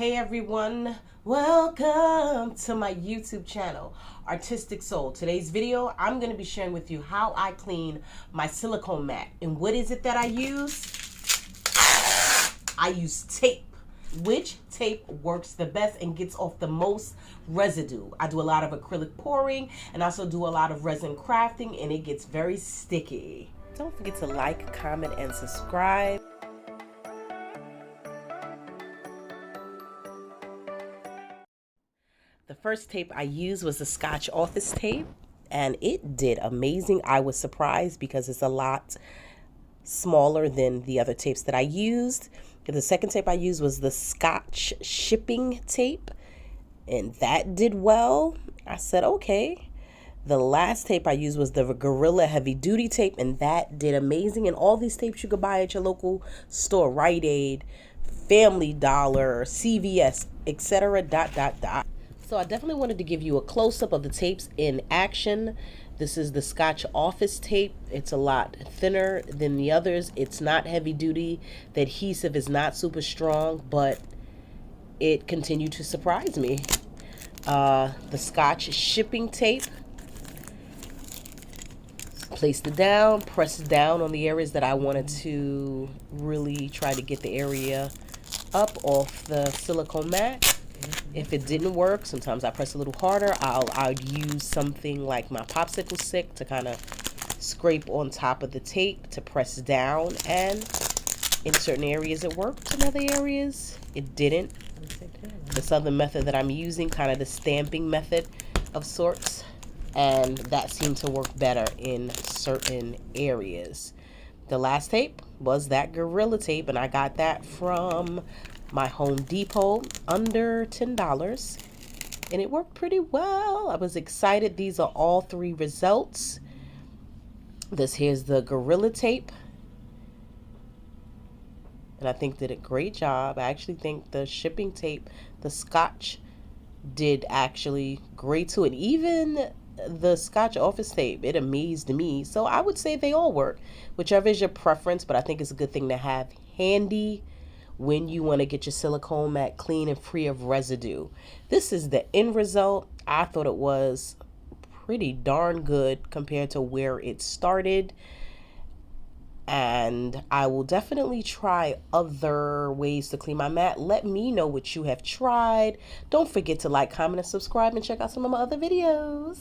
Hey everyone, welcome to my YouTube channel, Artistic Soul. Today's video, I'm going to be sharing with you how I clean my silicone mat. And what is it that I use? I use tape. Which tape works the best and gets off the most residue? I do a lot of acrylic pouring and also do a lot of resin crafting, and it gets very sticky. Don't forget to like, comment, and subscribe. The first tape I used was the Scotch office tape, and it did amazing. I was surprised because it's a lot smaller than the other tapes that I used. The second tape I used was the Scotch shipping tape, and that did well. I said, okay. The last tape I used was the Gorilla Heavy Duty tape, and that did amazing. And all these tapes you could buy at your local store, Ritaide, Family Dollar, CVS, etc. So I definitely wanted to give you a close-up of the tapes in action. This is the Scotch office tape. It's a lot thinner than the others. It's not heavy duty. The adhesive is not super strong, but it continued to surprise me. The Scotch shipping tape. Placed it down, pressed down on the areas that I wanted to really try to get the area up off the silicone mat. If it didn't work, sometimes I press a little harder. I'd use something like my popsicle stick to kind of scrape on top of the tape to press down, and in certain areas it worked, in other areas it didn't. This other method that I'm using, kind of the stamping method of sorts, and that seemed to work better in certain areas. The last tape was that Gorilla tape, and I got that from my Home Depot, under $10, and it worked pretty well. I was excited. These are all three results. Here's the Gorilla tape, and I think did a great job. I actually think the shipping tape, the Scotch, did actually great too, and even the Scotch office tape, it amazed me. So I would say they all work, whichever is your preference, but I think it's a good thing to have handy when you want to get your silicone mat clean and free of residue. This is the end result. I thought it was pretty darn good compared to where it started, and I will definitely try other ways to clean my mat. Let me know what you have tried. Don't forget to like, comment, and subscribe, and check out some of my other videos.